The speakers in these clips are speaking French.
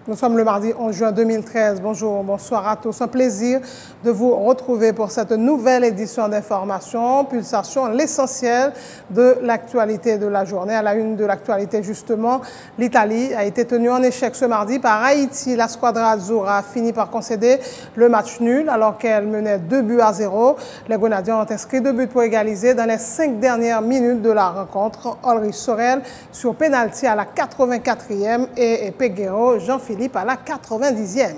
Nous sommes le mardi 11 juin 2013. Bonjour, bonsoir à tous. Un plaisir de vous retrouver pour cette nouvelle édition d'Information, Pulsation, l'essentiel de l'actualité de la journée. À la une de l'actualité, justement, l'Italie a été tenue en échec ce mardi par Haïti. La squadra Azzurra a fini par concéder le match nul alors qu'elle menait 2-0. Les Grenadiers ont inscrit 2 buts pour égaliser dans les 5 dernières minutes de la rencontre. Ulrich Sorel sur pénalty à la 84e et Peguero Jean-Philippe à la 90e.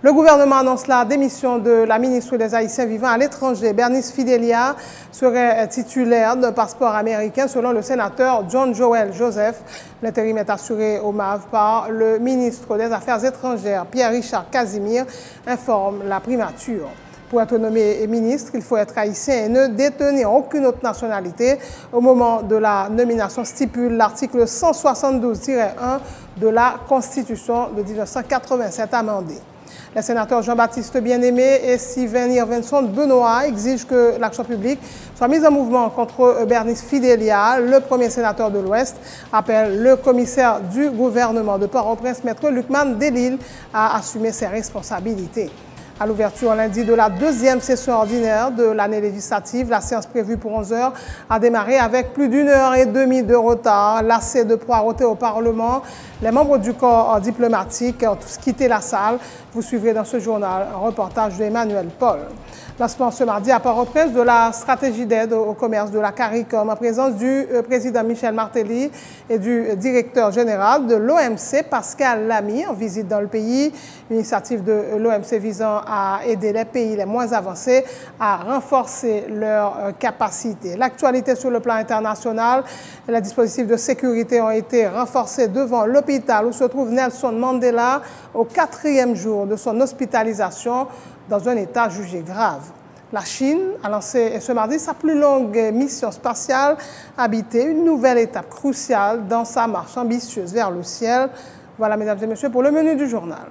Le gouvernement annonce la démission de la ministre des Haïtiens vivant à l'étranger. Bernice Fidelia serait titulaire d'un passeport américain selon le sénateur John Joel Joseph. L'intérim est assuré au MAV par le ministre des Affaires étrangères Pierre-Richard Casimir, informe la primature. Pour être nommé ministre, il faut être haïtien et ne détenir aucune autre nationalité. Au moment de la nomination, stipule l'article 172-1 de la Constitution de 1987 amendée. Les sénateurs Jean-Baptiste Bien-Aimé et Sylvain Irvinson Benoît exigent que l'action publique soit mise en mouvement contre Bernice Fidelia. Le premier sénateur de l'Ouest appelle le commissaire du gouvernement de Port-au-Prince, Maître Lucman Delille, à assumer ses responsabilités. À l'ouverture lundi de la 2e session ordinaire de l'année législative, la séance prévue pour 11 h a démarré avec plus d'1 heure et demie de retard. Lassés de poireauter au Parlement, les membres du corps diplomatique ont tous quitté la salle. Vous suivrez dans ce journal un reportage d'Emmanuel Paul. Lancement ce mardi à Port-au-Prince de la stratégie d'aide au commerce de la CARICOM en présence du président Michel Martelly et du directeur général de l'OMC Pascal Lamy en visite dans le pays. Une initiative de l'OMC visant à aider les pays les moins avancés à renforcer leurs capacités. L'actualité sur le plan international, les dispositifs de sécurité ont été renforcés devant l'hôpital où se trouve Nelson Mandela au 4e jour de son hospitalisation dans un état jugé grave. La Chine a lancé ce mardi sa plus longue mission spatiale habitée, une nouvelle étape cruciale dans sa marche ambitieuse vers le ciel. Voilà, mesdames et messieurs, pour le menu du journal.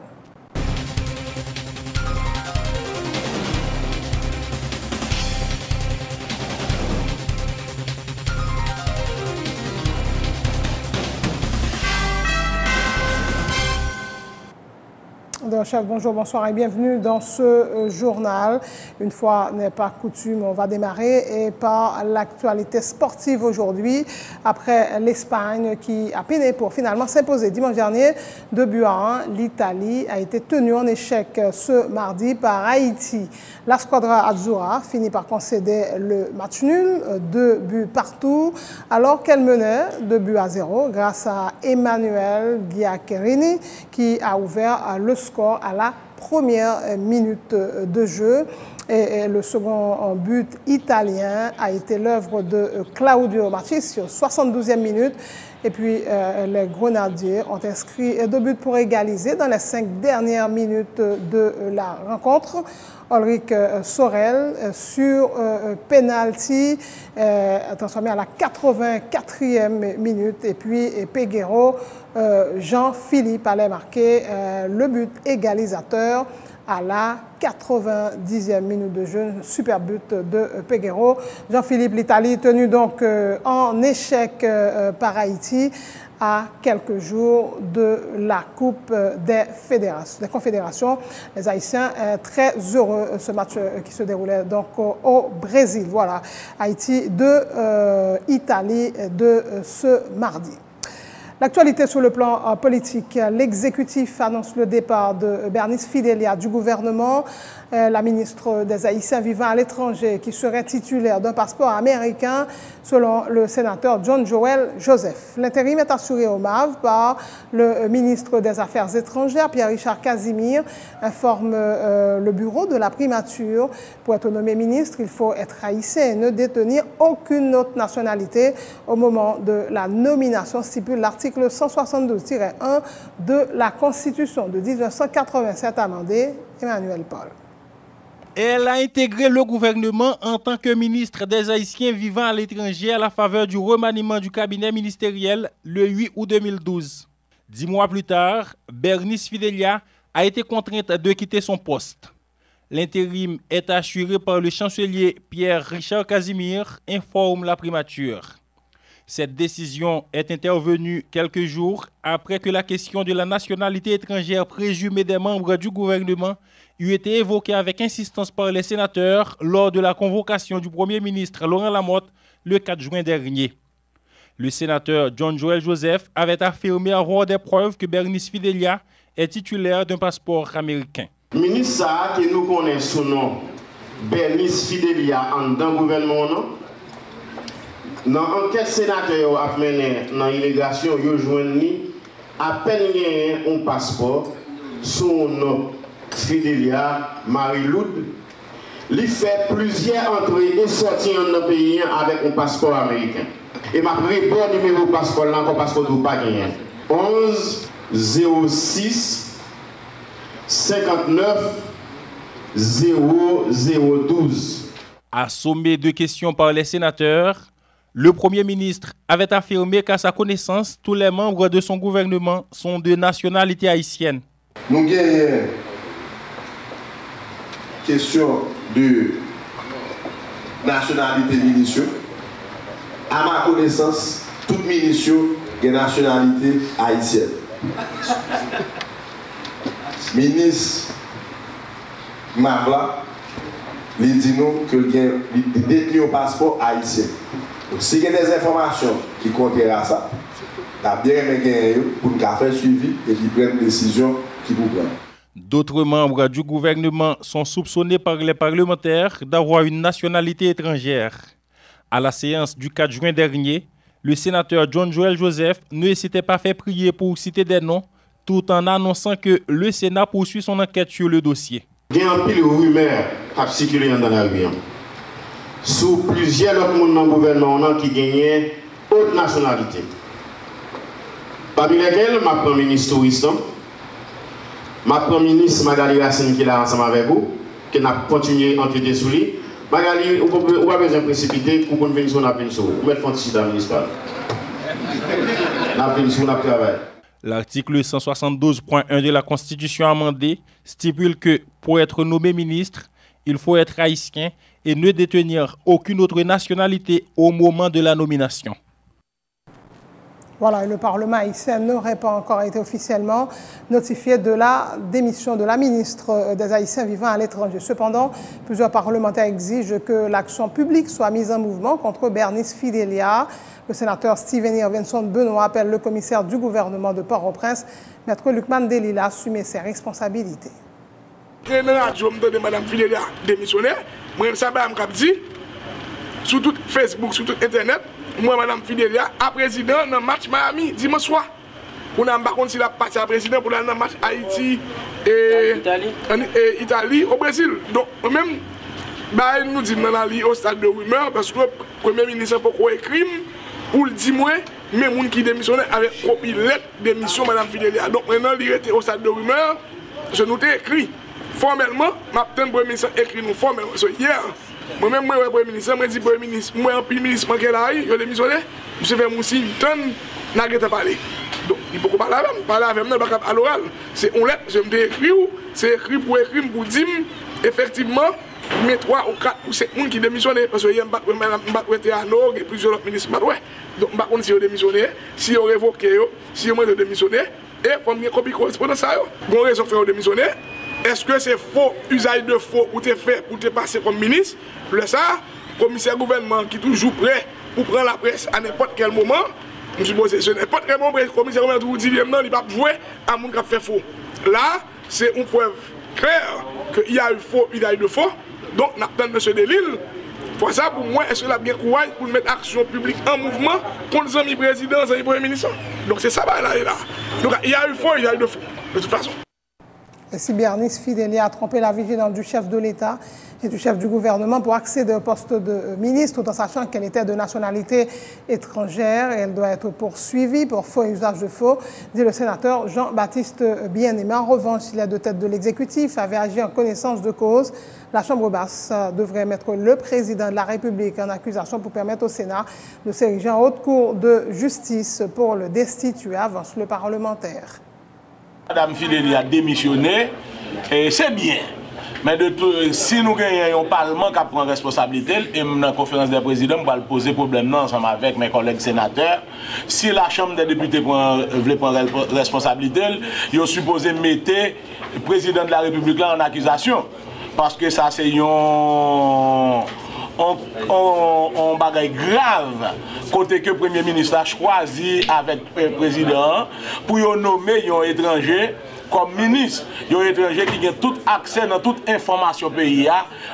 Chef, bonjour, bonsoir et bienvenue dans ce journal. Une fois n'est pas coutume, on va démarrer par l'actualité sportive aujourd'hui. Après l'Espagne qui a peiné pour finalement s'imposer dimanche dernier 2-1, l'Italie a été tenue en échec ce mardi par Haïti. La squadra Azzurra finit par concéder le match nul, 2 buts partout, alors qu'elle menait 2-0 grâce à Emmanuel Giaccherini qui a ouvert le score à la première minute de jeu. Et le second but italien a été l'œuvre de Claudio Marchisio, 72e minute. Et puis les Grenadiers ont inscrit 2 buts pour égaliser dans les 5 dernières minutes de la rencontre. Ulrich Sorel sur penalty transformé à la 84e minute. Et puis Peguero Jean-Philippe allait marquer le but égalisateur à la 90e minute de jeu. Super but de Peguero. Jean-Philippe, l'Italie tenue donc en échec par Haïti à quelques jours de la Coupe des Confédérations. Les Haïtiens très heureux ce match qui se déroulait donc au Brésil. Voilà, Haïti de Italie de ce mardi. L'actualité sur le plan politique, l'exécutif annonce le départ de Bernice Fidelia du gouvernement. La ministre des Haïtiens vivant à l'étranger qui serait titulaire d'un passeport américain selon le sénateur John Joel Joseph. L'intérim est assuré au MAV par le ministre des Affaires étrangères Pierre-Richard Casimir, informe le bureau de la primature. Pour être nommé ministre, il faut être haïtien et ne détenir aucune autre nationalité. Au moment de la nomination, stipule l'article 172-1 de la Constitution de 1987 amendée. Emmanuel Paul. Elle a intégré le gouvernement en tant que ministre des Haïtiens vivant à l'étranger à la faveur du remaniement du cabinet ministériel le 8 août 2012. 10 mois plus tard, Bernice Fidelia a été contrainte de quitter son poste. L'intérim est assuré par le chancelier Pierre-Richard Casimir, informe la primature. Cette décision est intervenue quelques jours après que la question de la nationalité étrangère présumée des membres du gouvernement eut été évoquée avec insistance par les sénateurs lors de la convocation du Premier ministre Laurent Lamotte le 4 juin dernier. Le sénateur John Joel Joseph avait affirmé avoir des preuves que Bernice Fidelia est titulaire d'un passeport américain. Le ministre que nous connaissons son nom, Bernice Fidelia, dans le gouvernement, dans l'enquête sénateur a mené dans l'immigration, il a joint à peine un passeport, son nom, Fidelia Marie-Loud. Il fait plusieurs entrées et sorties dans le pays avec un passeport américain. Et ma pris bon numéro de passeport là, comme passeport de pas gagné. 11 06 59 0012. Assommé de questions par les sénateurs, le Premier ministre avait affirmé qu'à sa connaissance, tous les membres de son gouvernement sont de nationalité haïtienne. Nous avons une question de nationalité ministre. À ma connaissance, toute ministre est de nationalité haïtienne. Ministre Mavla, il dit nous que il détient un passeport haïtien. Donc, s'il y a des informations qui contrairent à ça, il a bien aimé pour nous faire suivi et puis prendre une décision qui vous prend. D'autres membres du gouvernement sont soupçonnés par les parlementaires d'avoir une nationalité étrangère. À la séance du 4 juin dernier, le sénateur John Joel Joseph ne s'était pas fait prier pour citer des noms, tout en annonçant que le Sénat poursuit son enquête sur le dossier. Il y a un pile de rumeurs qui circulent dans la rue. Sous plusieurs autres monde dans le gouvernement qui gagnent haute nationalité. Parmi lesquels, ma Premier ministre Tourisme, ma Premier ministre Magali Racine qui est là ensemble avec vous, qui n'a continué à enquêter sur lui. Magali, on n'a pas besoin de précipiter pour qu'on vienne sur la péninsule. On met le fond ici dans le ministère. La péninsule, on travaille. L'article 172.1 de la Constitution amendée stipule que pour être nommé ministre, il faut être haïtien et ne détenir aucune autre nationalité au moment de la nomination. Voilà, le Parlement haïtien n'aurait pas encore été officiellement notifié de la démission de la ministre des Haïtiens vivant à l'étranger. Cependant, plusieurs parlementaires exigent que l'action publique soit mise en mouvement contre Bernice Fidelia. Le sénateur Steven Irvinson Benoît appelle le commissaire du gouvernement de Port-au-Prince, Maître Luc Mandeli, à assumer ses responsabilités. Je me donne Mme Fidelia démissionnaire. Moi, je me dit sur tout Facebook, sur tout Internet. Moi, Mme Fidelia, à président dans le match Miami dimanche soir. On a pas si la partie à président pour le match Haïti et Italie au Brésil. Donc, même, nous disons au stade de rumeur parce que le Premier ministre n'a pas écrit pour le dire, mais les gens qui démissionnent avec copie lettre de démission Mme Fidelia. Donc, maintenant, il était au stade de rumeur, je nous ai écrit. Formellement, le Premier ministre écrit nous formellement. Hier, moi-même, moi, le Premier ministre, je dis Premier ministre, moi, le Premier ministre, je l'ai démissionné, je fais mon signe, je n'ai pas parlé. Donc, il faut parler avec moi, à l'oral. C'est une lettre, je me écrit, c'est écrit pour dire, effectivement, mais 3 ou 4 ou 5 personnes qui démissionnent, parce que je suis à Nog et plusieurs autres ministres. Donc, je ne sais pas si ils ont démissionné, si ils ont révoqué, si ils ont démissionné, et il faut que copie correspondance ça. Il y a une raison de faire démissionner. Est-ce que c'est faux, usage de faux, ou t'es fait pour te passer comme ministre? Le ça, commissaire gouvernement qui est toujours prêt pour prendre la presse à n'importe quel moment. Je suppose que n'importe quel moment, le commissaire gouvernement dit non, il va jouer à mon qui a fait faux. Là, c'est une preuve claire qu'il y a eu faux, usage de faux. Donc, nous attendons M. Delille. Pour ça, pour moi, est-ce qu'il a bien courage pour mettre action publique en mouvement contre les amis présidents, les amis premiers ministres? Donc, c'est ça, là et là. Donc, il y a eu faux, il y a eu de faux, de toute façon. Et si Bernice Fidelia a trompé la vigilance du chef de l'État et du chef du gouvernement pour accéder au poste de ministre, tout en sachant qu'elle était de nationalité étrangère, et elle doit être poursuivie pour faux et usage de faux, dit le sénateur Jean-Baptiste Bien-Aimé. En revanche, si les deux têtes de l'exécutif avaient agi en connaissance de cause, la Chambre basse devrait mettre le président de la République en accusation pour permettre au Sénat de s'ériger en haute cour de justice pour le destituer, avance le parlementaire. Madame Fidelia a démissionné, et c'est bien. Mais si nous gagnons un parlement qui prend responsabilité, et dans la conférence des présidents, on va poser problème ensemble avec mes collègues sénateurs. Si la Chambre des députés veut prendre responsabilité, ils sont supposés mettre le président de la République là en accusation. Parce que ça, c'est un bagage grave côté que le Premier ministre a choisi avec le président pour nommer un étranger comme ministre. Un étranger qui a tout accès dans toute information pays,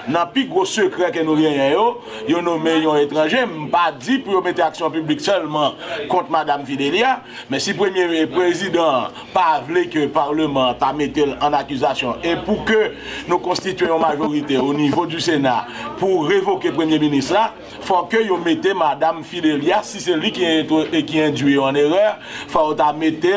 dans le plus gros secret que nous avons, il a nommé un étranger. Je ne pas dit pour mettre action publique seulement contre Mme Fidelia, mais si le Premier président pas voulu que le Parlement t'a mis en accusation et pour que nous constituions une majorité au niveau du Sénat pour révoquer le Premier ministre, il faut que vous mettez Mme Fidelia, si c'est lui qui induit en erreur, il faut mettre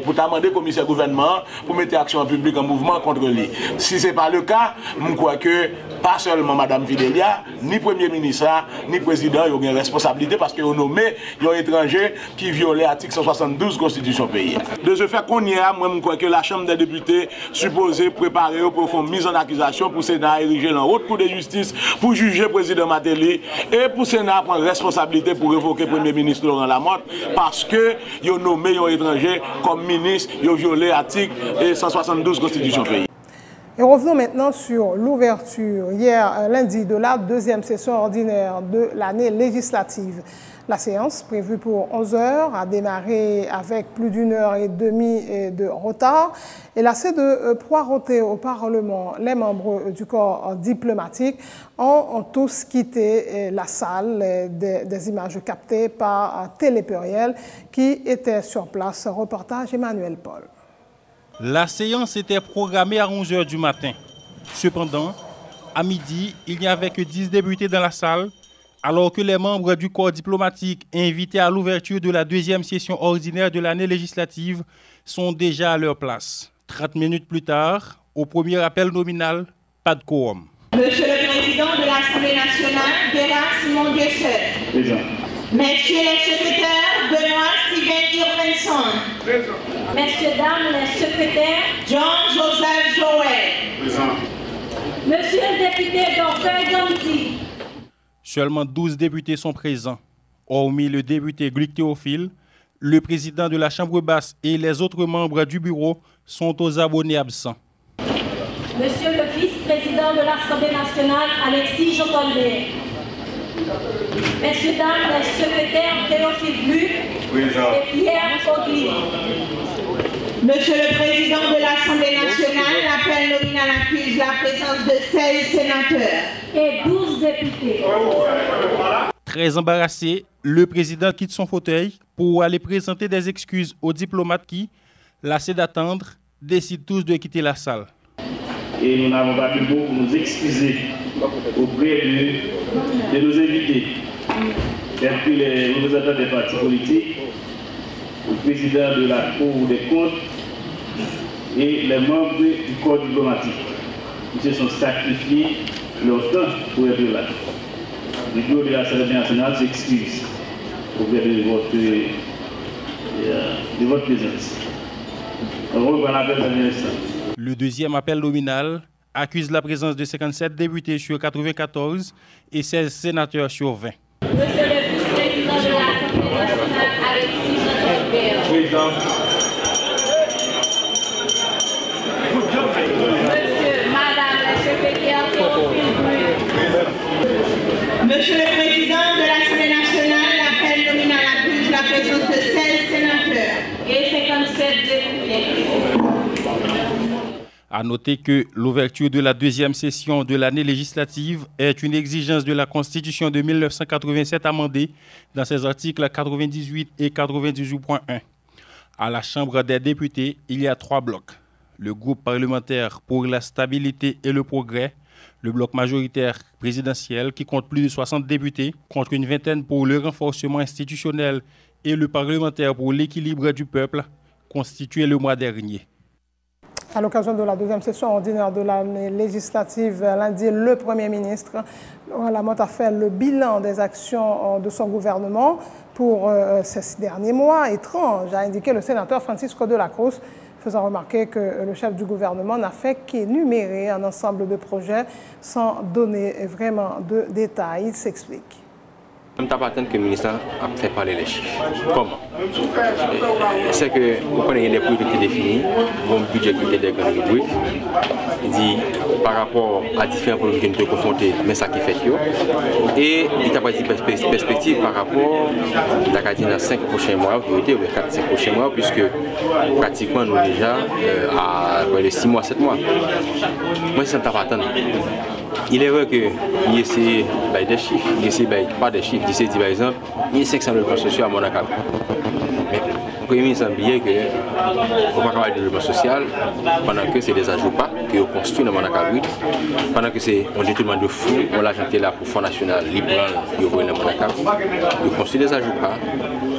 pour demander au commissaire gouvernement pour mettre action publique en mouvement contre lui. Si ce n'est pas le cas, je crois que pas seulement Mme Fidelia, ni Premier ministre, ni Président, ils ont une responsabilité parce qu'ils ont nommé un étranger qui violait l'article 172 de la Constitution pays. De ce fait qu'on y a, moi je crois que la Chambre des députés supposée préparer pour faire une mise en accusation pour le Sénat ériger dans la haute cour de justice pour juger le président Matéli et pour le Sénat prendre responsabilité pour révoquer le Premier ministre Laurent Lamotte parce qu'ils ont nommé un étranger comme ministre, ils ont violé l'article 172 de la Constitution pays. Et revenons maintenant sur l'ouverture hier lundi de la deuxième session ordinaire de l'année législative. La séance, prévue pour 11 heures, a démarré avec plus d'1 heure et demie de retard. Et lassé de poireauter au Parlement, les membres du corps diplomatique ont tous quitté la salle. Des images captées par Télépériel qui était sur place. Reportage Emmanuel Paul. La séance était programmée à 11 heures du matin. Cependant, à midi, il n'y avait que 10 députés dans la salle, alors que les membres du corps diplomatique invités à l'ouverture de la deuxième session ordinaire de l'année législative sont déjà à leur place. 30 minutes plus tard, au premier appel nominal, pas de quorum. Monsieur le Président de l'Assemblée nationale, Gérard Simon Dieusseur. Présent. Messieurs les secrétaires, Benoît Steven Urbenson. Présent. Messieurs, dames, les secrétaires, John Joseph Joël. Présent. Monsieur le député Dorfeuille Gandhi. Seulement 12 députés sont présents. Hormis le député Gluck Théophile, le président de la Chambre basse et les autres membres du bureau sont aux abonnés absents. Monsieur le vice-président de l'Assemblée nationale, Alexis Jocolbert. Messieurs, dames, les secrétaires Théophile Gluck et Pierre Fogli. Monsieur le Président de l'Assemblée nationale, l'appel nominal accuse la présence de 16 sénateurs et 12 députés. Très embarrassé, le président quitte son fauteuil pour aller présenter des excuses aux diplomates qui, lassés d'attendre, décident tous de quitter la salle. Et nous n'avons pas pu beaucoup nous excuser auprès de nos invités, tels que les représentants des partis politiques, le président de la Cour des comptes et les membres du corps diplomatique qui se sont sacrifiés leur temps pour être là. Le bureau de l'Assemblée nationale s'excuse auprès de votre présence. Le deuxième appel nominal accuse la présence de 57 députés sur 94 et 16 sénateurs sur 20. Monsieur le vice-président de l'Assemblée nationale, Alexis Jocolbert. Président. Monsieur, madame, les secrétaires Théophile Gluck. Monsieur le président de l'Assemblée nationale, l'appel nominal accuse la présence de 16 sénateurs et 57 députés. À noter que l'ouverture de la deuxième session de l'année législative est une exigence de la Constitution de 1987 amendée dans ses articles 98 et 98.1. À la Chambre des députés, il y a 3 blocs. Le groupe parlementaire pour la stabilité et le progrès, le bloc majoritaire présidentiel qui compte plus de 60 députés, contre une vingtaine pour le renforcement institutionnel et le parlementaire pour l'équilibre du peuple, constitué le mois dernier. À l'occasion de la deuxième session ordinaire de l'année législative, lundi, le Premier ministre Laurent Lamotte a fait le bilan des actions de son gouvernement pour ces 6 derniers mois. Étrange, a indiqué le sénateur Francisco de la Cruz, faisant remarquer que le chef du gouvernement n'a fait qu'énumérer un ensemble de projets sans donner vraiment de détails. Il s'explique. Je ne pas attendre que le ministre a fait parler les chiffres. Comment? C'est que vous connaissez des priorités définies, bon budget qui était dégrandé. Il dit par rapport à différents problèmes que nous sommes confrontés, mais ça qui fait. Et il t'a pas dit perspective par rapport à dans 5 prochains mois, ou 4-5 prochains mois, puisque pratiquement nous déjà à 6 mois, 7 mois. Moi, ça ne t'a pas attendre. Il est vrai qu'il essaie des chiffres, il essaie pas des chiffres, il essaie par exemple, il y a 500 logements sociaux à Monaco. Mais le Premier ministre a oublié qu'on ne peut pas parler de développement social pendant que c'est des ajouts pas qui sont construits dans Monaco, pendant que c'est un détournement de fonds, on l'a jeté là pour le Fonds national libre de Monaco, ils construisent des ajouts pas.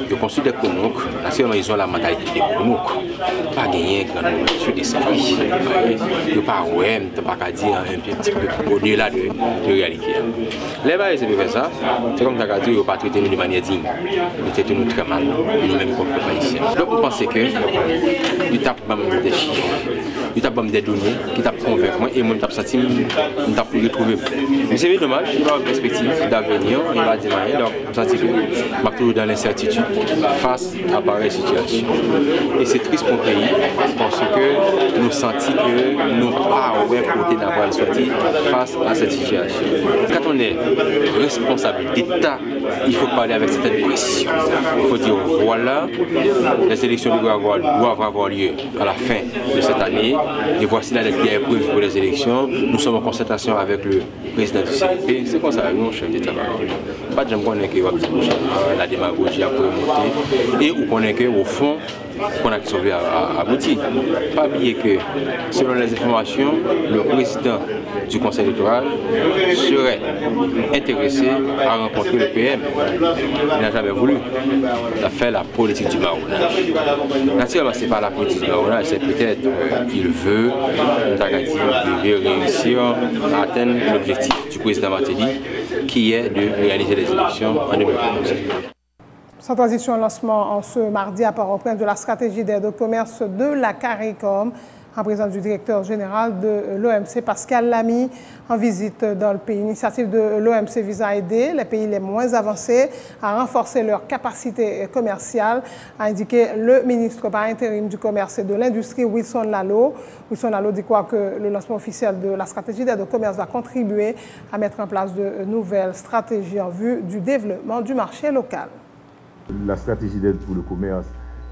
Ils construisent des conouks, naturellement ils ont la mentalité des conouks. Pas gagner grand ouverture d'esprit. Ils ne pas qu'à dire un petit peu au-delà de la réalité. Les bails, c'est ça. C'est comme tu as dit, ils ne pas traiter nous de manière digne. Ils traitent nous très mal, nous-mêmes comme haïtiens. Donc on pense que ils tapent des chiffres, ils tapent des données, qui tapent convaincre moi et moi je tape senti, je tape pour retrouver. Mais c'est dommage, il y a une perspective d'avenir, il va dire rien, donc je sens que je suis toujours dans l'incertitude face à pareille situation. Et c'est triste pour le pays parce que nous sentons que nous n'avons pas côté d'avoir sorti face à cette situation. Quand on est responsable d'État, il faut parler avec certaines précisions. Il faut dire voilà, les élections doivent avoir lieu à la fin de cette année. Et voici la date qui est prévue pour les élections. Nous sommes en concertation avec le président du CNP. C'est comme ça, nous, chef d'État. Pas de gens qui connaissent que la démagogie a monter et on connaît qu'au fond, qu'on a sauvé à abouti. Pas oublier que, selon les informations, le président du conseil électoral serait intéressé à rencontrer le PM. Il n'a jamais voulu. Il a fait la politique du marronnage. Naturellement, ce n'est pas la politique du marronnage, c'est peut-être qu'il veut réussir à atteindre l'objectif du président Martelly, qui est de réaliser les élections en 2014. Sans transition, lancement en ce mardi à Port-au-Prince de la stratégie d'aide au commerce de la CARICOM, en présence du directeur général de l'OMC, Pascal Lamy, en visite dans le pays. L'initiative de l'OMC vise à aider les pays les moins avancés à renforcer leur capacité commerciale, a indiqué le ministre par intérim du commerce et de l'industrie, Wilson Lalo. Wilson Lalo dit quoi que le lancement officiel de la stratégie d'aide au commerce va contribuer à mettre en place de nouvelles stratégies en vue du développement du marché local. La stratégie d'aide pour le commerce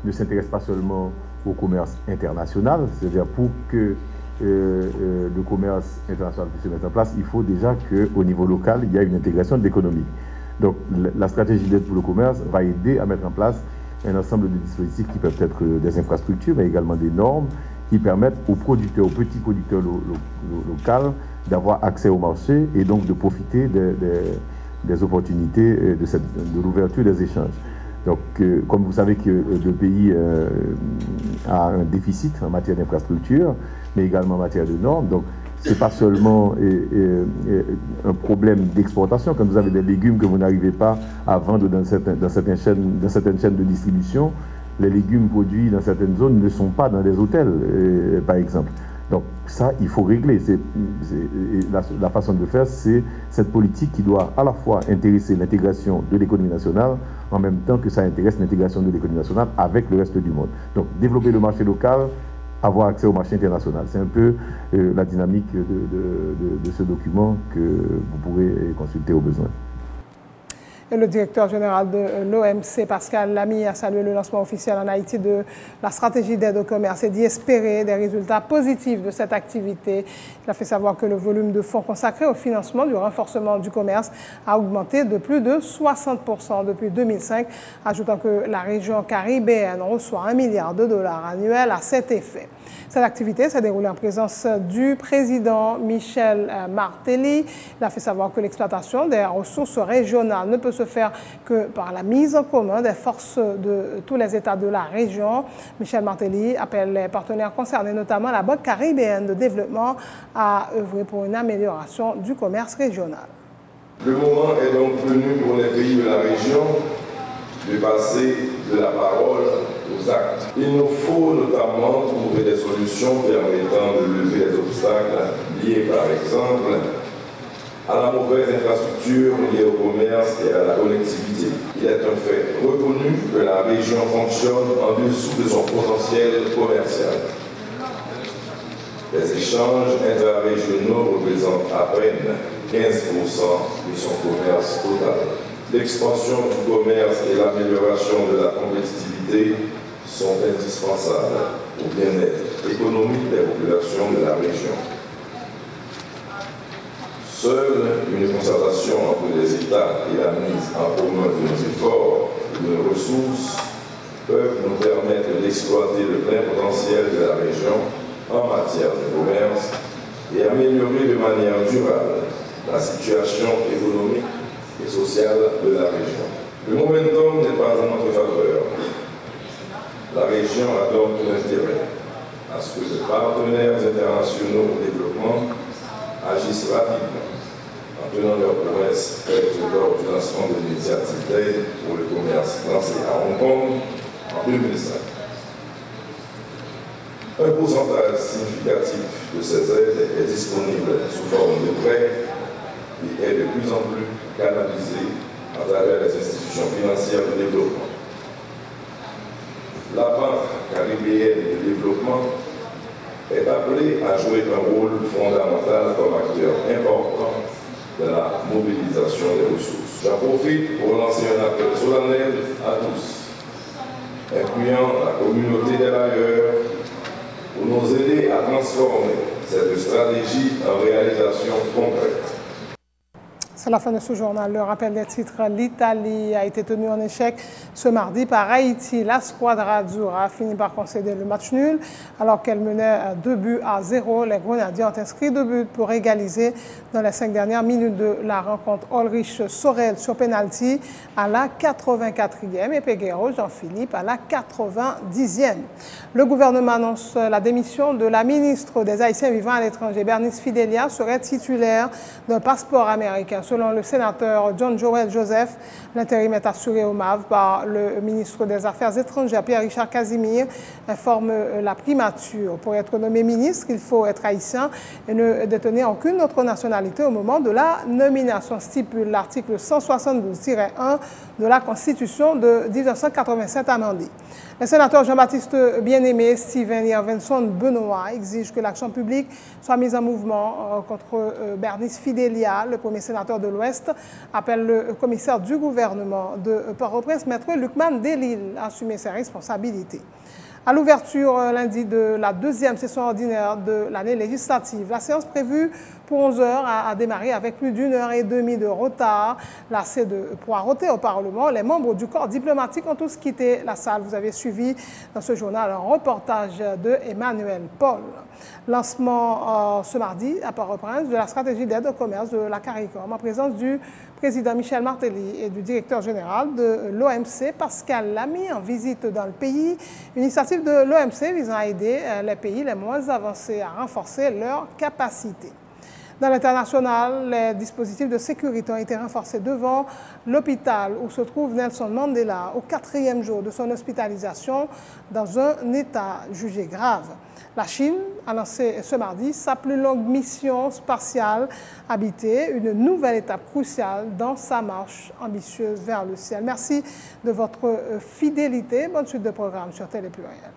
ne s'intéresse pas seulement au commerce international, c'est-à-dire pour que le commerce international puisse se mettre en place, il faut déjà qu'au niveau local, il y ait une intégration de l'économie. Donc la stratégie d'aide pour le commerce va aider à mettre en place un ensemble de dispositifs qui peuvent être des infrastructures, mais également des normes qui permettent aux producteurs, aux petits producteurs locaux d'avoir accès au marché et donc de profiter des opportunités de l'ouverture des échanges. Donc, comme vous savez que le pays a un déficit en matière d'infrastructure, mais également en matière de normes, donc ce n'est pas seulement un problème d'exportation. Quand vous avez des légumes que vous n'arrivez pas à vendre dans certaines chaînes de distribution, les légumes produits dans certaines zones ne sont pas dans des hôtels, par exemple. Donc ça, il faut régler. La façon de le faire, c'est cette politique qui doit à la fois intéresser l'intégration de l'économie nationale, en même temps que ça intéresse l'intégration de l'économie nationale avec le reste du monde. Donc développer le marché local, avoir accès au marché international. C'est un peu la dynamique de ce document que vous pourrez consulter au besoin. Et le directeur général de l'OMC, Pascal Lamy, a salué le lancement officiel en Haïti de la stratégie d'aide au commerce et dit espérer des résultats positifs de cette activité. Il a fait savoir que le volume de fonds consacrés au financement du renforcement du commerce a augmenté de plus de 60% depuis 2005, ajoutant que la région caribéenne reçoit $1 milliard annuels à cet effet. Cette activité s'est déroulée en présence du président Michel Martelly. Il a fait savoir que l'exploitation des ressources régionales ne peut se faire que par la mise en commun des forces de tous les États de la région. Michel Martelly appelle les partenaires concernés, notamment la Banque caribéenne de développement, à œuvrer pour une amélioration du commerce régional. Le moment est donc venu pour les pays de la région de passer de la parole aux actes. Il nous faut notamment trouver des solutions permettant de lever les obstacles liés, par exemple, à la mauvaise infrastructure liée au commerce et à la connectivité. Il est un fait reconnu que la région fonctionne en dessous de son potentiel commercial. Les échanges intra-régionaux représentent à peine 15% de son commerce total. L'expansion du commerce et l'amélioration de la compétitivité sont indispensables au bien-être économique des populations de la région. Seule une concertation entre les États et la mise en commun de nos efforts et de nos ressources peuvent nous permettre d'exploiter le plein potentiel de la région en matière de commerce et améliorer de manière durable la situation économique et sociale de la région. Le momentum n'est pas en notre faveur. La région a donc l'intérêt à ce que les partenaires internationaux au développement agissent rapidement en tenant leurs promesses faites lors du lancement de l'initiative d'aide pour le commerce lancée à Hong Kong en 2005. Un pourcentage significatif de ces aides est disponible sous forme de prêts et est de plus en plus canalisé à travers les institutions financières de développement. La Banque caribéenne de développement est appelée à jouer un rôle fondamental comme acteur important de la mobilisation des ressources. J'en profite pour lancer un appel solennel à tous, incluant la communauté des bailleurs, pour nous aider à transformer cette stratégie en réalisation concrète. C'est la fin de ce journal. Le rappel des titres, l'Italie a été tenue en échec ce mardi par Haïti. La Squadra Azzurra a fini par concéder le match nul alors qu'elle menait 2-0. Les Grenadiers ont inscrit 2 buts pour égaliser dans les 5 dernières minutes de la rencontre. Ulrich Sorel sur penalty à la 84e et Peguero Jean-Philippe à la 90e. Le gouvernement annonce la démission de la ministre des Haïtiens vivant à l'étranger. Bernice Fidelia serait titulaire d'un passeport américain. Selon le sénateur John Joel Joseph, l'intérim est assuré au MAV par le ministre des Affaires étrangères, Pierre-Richard Casimir, informe la primature. Pour être nommé ministre, il faut être haïtien et ne détenir aucune autre nationalité au moment de la nomination, stipule l'article 172-1 de la Constitution de 1987 amendée. Le sénateur Jean-Baptiste Bien-Aimé, Steven Yervenson Benoît exige que l'action publique soit mise en mouvement contre Bernice Fidelia. Le premier sénateur de l'Ouest appelle le commissaire du gouvernement de Port-au-Prince, Maître Lucman Delille, à assumer ses responsabilités. À l'ouverture lundi de la 2e session ordinaire de l'année législative, la séance prévue pour 11 heures a démarré avec plus d'1 heure et demie de retard. Lassés de poireauter au Parlement, les membres du corps diplomatique ont tous quitté la salle. Vous avez suivi dans ce journal un reportage de Emmanuel Paul. Lancement ce mardi à Port-au-Prince de la stratégie d'aide au commerce de la CARICOM en présence du président Michel Martelly et du directeur général de l'OMC, Pascal Lamy, en visite dans le pays. Une initiative de l'OMC visant à aider les pays les moins avancés à renforcer leurs capacités. Dans l'international, les dispositifs de sécurité ont été renforcés devant l'hôpital où se trouve Nelson Mandela au 4e jour de son hospitalisation dans un état jugé grave. La Chine a lancé ce mardi sa plus longue mission spatiale habitée, une nouvelle étape cruciale dans sa marche ambitieuse vers le ciel. Merci de votre fidélité. Bonne suite de programme sur Télé Pluriel.